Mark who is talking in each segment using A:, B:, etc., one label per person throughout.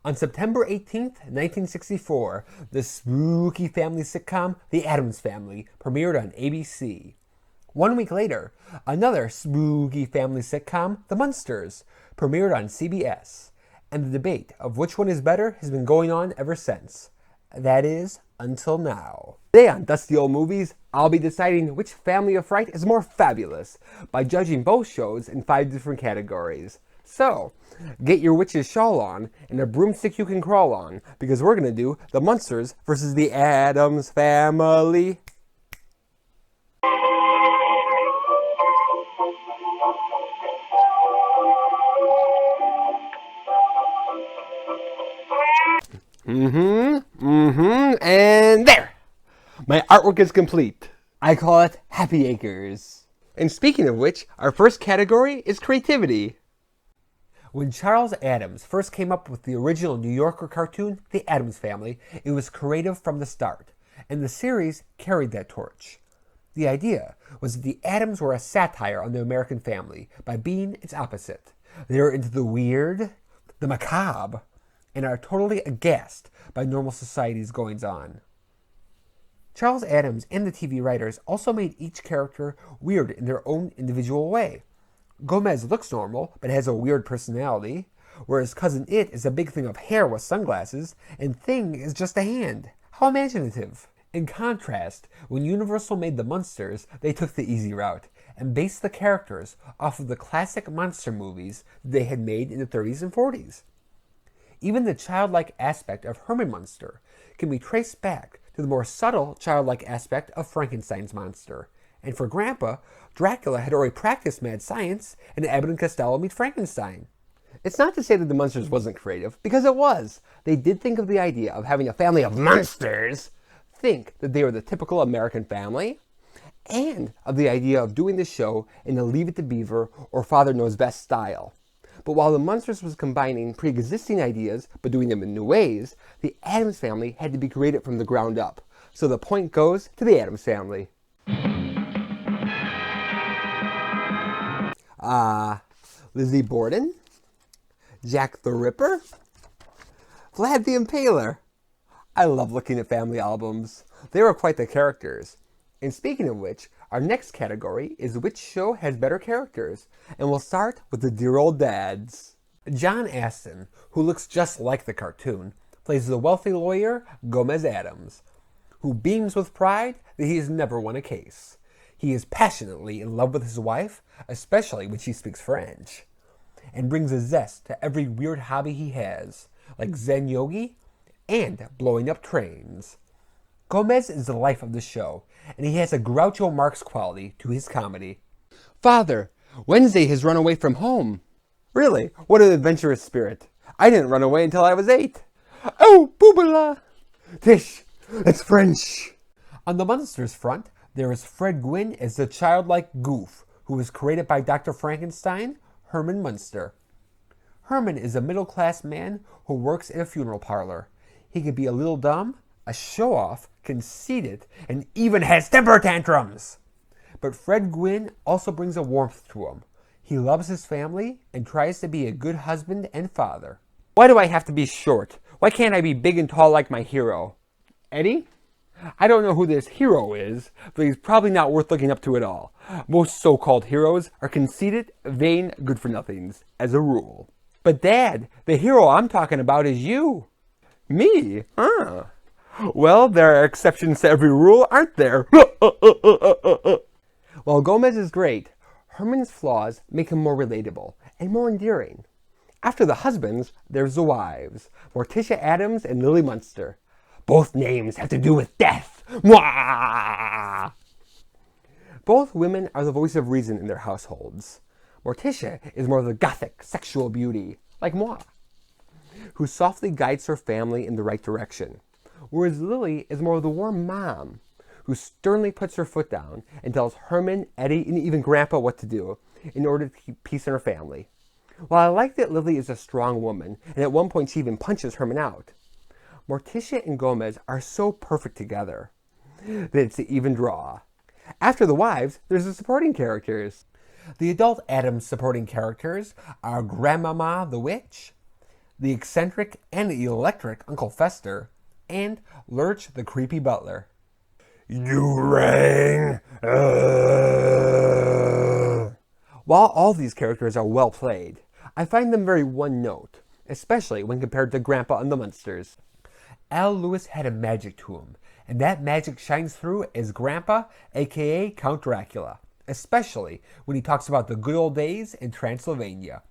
A: On September 18th, 1964, the spooky family sitcom The Addams Family premiered on ABC. 1 week later, another spooky family sitcom, The Munsters, premiered on CBS. And the debate of which one is better has been going on ever since. That is, until now. Today on Dusty Old Movies, I'll be deciding which family of fright is more fabulous by judging both shows in 5 different categories. So, get your witch's shawl on and a broomstick you can crawl on, because we're going to do The Munsters versus The Addams Family. And there! My artwork is complete. I call it Happy Acres. And speaking of which, our first category is creativity. When Charles Addams first came up with the original New Yorker cartoon, The Addams Family, it was creative from the start, and the series carried that torch. The idea was that the Addams were a satire on the American family by being its opposite. They are into the weird, the macabre, and are totally aghast by normal society's goings-on. Charles Addams and the TV writers also made each character weird in their own individual way. Gomez looks normal, but has a weird personality, whereas Cousin It is a big thing of hair with sunglasses, and Thing is just a hand. How imaginative! In contrast, when Universal made the Munsters, they took the easy route, and based the characters off of the classic monster movies they had made in the 30s and 40s. Even the childlike aspect of Herman Munster can be traced back to the more subtle childlike aspect of Frankenstein's monster. And for Grandpa, Dracula had already practiced mad science in Abbott and Costello Meet Frankenstein. It's not to say that the Munsters wasn't creative, because it was. They did think of the idea of having a family of monsters, think that they were the typical American family, and of the idea of doing this show in a Leave It to Beaver or Father Knows Best style. But while the Munsters was combining pre-existing ideas but doing them in new ways, the Addams Family had to be created from the ground up. So the point goes to the Addams Family. Lizzie Borden, Jack the Ripper, Vlad the Impaler. I love looking at family albums. They were quite the characters. And speaking of which, our next category is which show has better characters. And we'll start with the dear old dads. John Astin, who looks just like the cartoon, plays the wealthy lawyer Gomez Addams, who beams with pride that he has never won a case. He is passionately in love with his wife, especially when she speaks French, and brings a zest to every weird hobby he has, like Zen yogi and blowing up trains. Gomez is the life of the show, and he has a Groucho Marx quality to his comedy. Father, Wednesday has run away from home. Really? What an adventurous spirit. I didn't run away until I was 8. Oh, boobala! Tish, that's French. On the Munsters front, there is Fred Gwynne as the childlike goof, who was created by Dr. Frankenstein, Herman Munster. Herman is a middle-class man who works in a funeral parlor. He can be a little dumb, a show-off, conceited, and even has temper tantrums. But Fred Gwynne also brings a warmth to him. He loves his family and tries to be a good husband and father. Why do I have to be short? Why can't I be big and tall like my hero? Eddie? I don't know who this hero is, but he's probably not worth looking up to at all. Most so-called heroes are conceited, vain, good-for-nothings, as a rule. But Dad, the hero I'm talking about is you. Me? Well, there are exceptions to every rule, aren't there? While Gomez is great, Herman's flaws make him more relatable and more endearing. After the husbands, there's the wives, Morticia Addams and Lily Munster. Both names have to do with death. Mwah! Both women are the voice of reason in their households. Morticia is more of the gothic, sexual beauty, like moi, who softly guides her family in the right direction. Whereas Lily is more of the warm mom, who sternly puts her foot down and tells Herman, Eddie, and even Grandpa what to do in order to keep peace in her family. While I like that Lily is a strong woman, and at one point she even punches Herman out, Morticia and Gomez are so perfect together that it's an even draw. After the wives, there's the supporting characters. The adult Addams supporting characters are Grandmama the Witch, the eccentric and electric Uncle Fester, and Lurch the creepy butler. You rang! While all these characters are well played, I find them very one-note, especially when compared to Grandpa and the Munsters. Al Lewis had a magic to him, and that magic shines through as Grandpa, aka Count Dracula, especially when he talks about the good old days in Transylvania.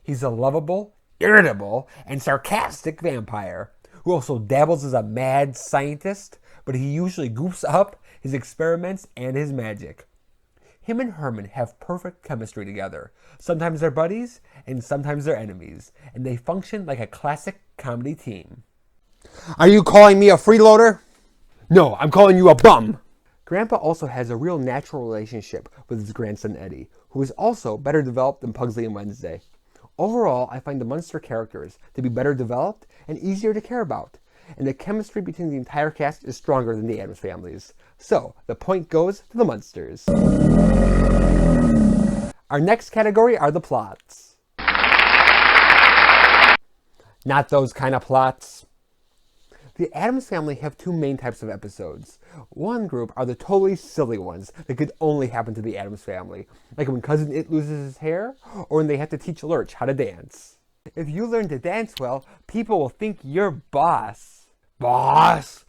A: He's a lovable, irritable, and sarcastic vampire who also dabbles as a mad scientist, but he usually goofs up his experiments and his magic. Him and Herman have perfect chemistry together. Sometimes they're buddies, and sometimes they're enemies, and they function like a classic comedy team. Are you calling me a freeloader? No, I'm calling you a bum! Grandpa also has a real natural relationship with his grandson Eddie, who is also better developed than Pugsley and Wednesday. Overall, I find the Munster characters to be better developed and easier to care about, and the chemistry between the entire cast is stronger than the Addams families. So, the point goes to the Munsters. Our next category are the plots. Not those kind of plots. The Addams Family have two main types of episodes. One group are the totally silly ones that could only happen to the Addams Family, like when Cousin It loses his hair, or when they have to teach Lurch how to dance. If you learn to dance well, people will think you're boss. Boss?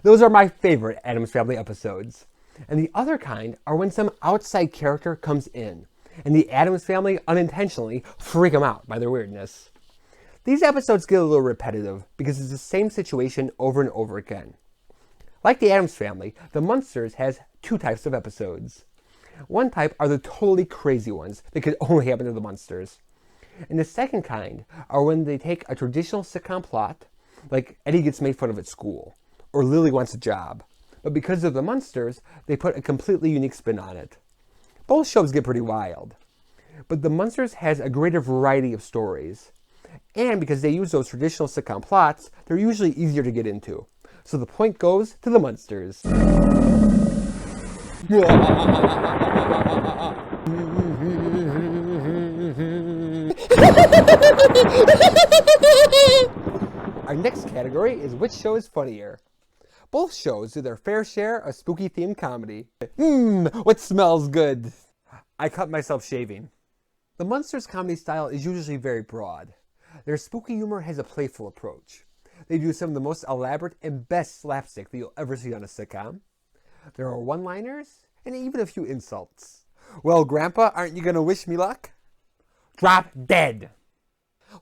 A: Those are my favorite Addams Family episodes. And the other kind are when some outside character comes in, and the Addams Family unintentionally freak them out by their weirdness. These episodes get a little repetitive because it's the same situation over and over again. Like the Addams Family, the Munsters has two types of episodes. One type are the totally crazy ones that could only happen to the Munsters. And the second kind are when they take a traditional sitcom plot, like Eddie gets made fun of at school, or Lily wants a job. But because of the Munsters, they put a completely unique spin on it. Both shows get pretty wild. But the Munsters has a greater variety of stories. And because they use those traditional sitcom plots, they're usually easier to get into. So the point goes to the Munsters. Our next category is which show is funnier. Both shows do their fair share of spooky-themed comedy. What smells good? I cut myself shaving. The Munsters' comedy style is usually very broad. Their spooky humor has a playful approach. They do some of the most elaborate and best slapstick that you'll ever see on a sitcom. There are one-liners and even a few insults. Well, Grandpa, aren't you gonna wish me luck? Drop dead!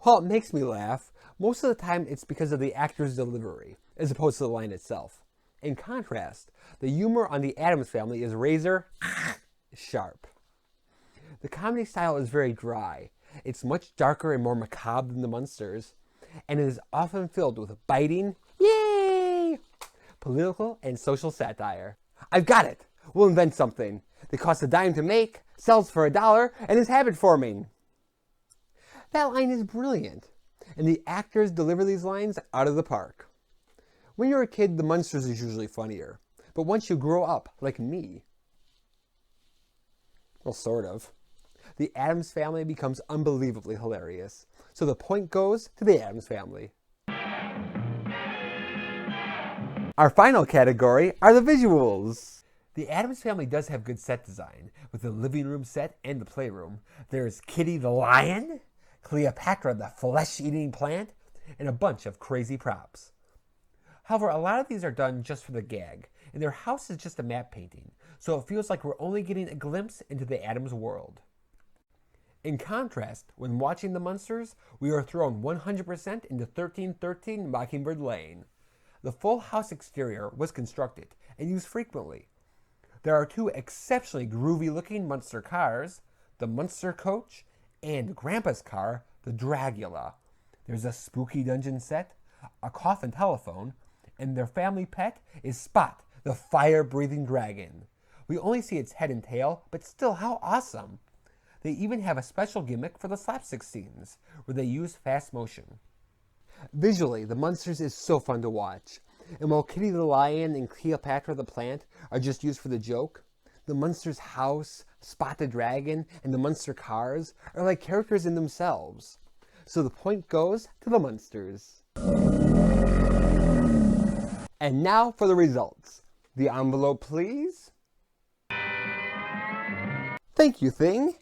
A: While it makes me laugh, most of the time it's because of the actor's delivery, as opposed to the line itself. In contrast, the humor on the Addams Family is razor sharp. The comedy style is very dry. It's much darker and more macabre than the Munsters, and it is often filled with biting, yay, political and social satire. I've got it! We'll invent something that costs a dime to make, sells for $1, and is habit-forming. That line is brilliant, and the actors deliver these lines out of the park. When you're a kid, the Munsters is usually funnier, but once you grow up, like me, well, sort of, the Addams Family becomes unbelievably hilarious. So the point goes to the Addams Family. Our final category are the visuals. The Addams Family does have good set design, with the living room set and the playroom. There's Kitty the lion, Cleopatra the flesh-eating plant, and a bunch of crazy props. However, a lot of these are done just for the gag, and their house is just a map painting, so it feels like we're only getting a glimpse into the Addams world. In contrast, when watching the Munsters, we are thrown 100% into 1313 Mockingbird Lane. The full house exterior was constructed and used frequently. There are two exceptionally groovy-looking Munster cars, the Munster coach and Grandpa's car, the Dragula. There's a spooky dungeon set, a coffin telephone, and their family pet is Spot, the fire-breathing dragon. We only see its head and tail, but still, how awesome! They even have a special gimmick for the slapstick scenes, where they use fast motion. Visually, the Munsters is so fun to watch. And while Kitty the Lion and Cleopatra the Plant are just used for the joke, the Munsters' house, Spot the Dragon, and the Munster cars are like characters in themselves. So the point goes to the Munsters. And now for the results. The envelope, please. Thank you, Thing.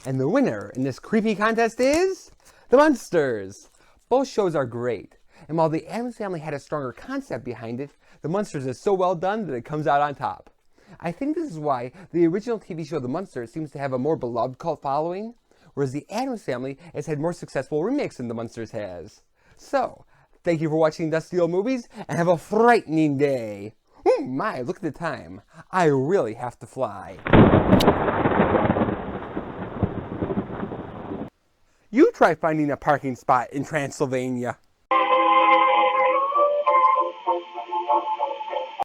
A: And the winner in this creepy contest is the Munsters. Both shows are great. And while the Addams Family had a stronger concept behind it, the Munsters is so well done that it comes out on top. I think this is why the original TV show The Munsters seems to have a more beloved cult following, whereas the Addams Family has had more successful remakes than The Munsters has. So, thank you for watching Dusty Old Movies, and have a frightening day. Oh my, look at the time. I really have to fly. You try finding a parking spot in Transylvania.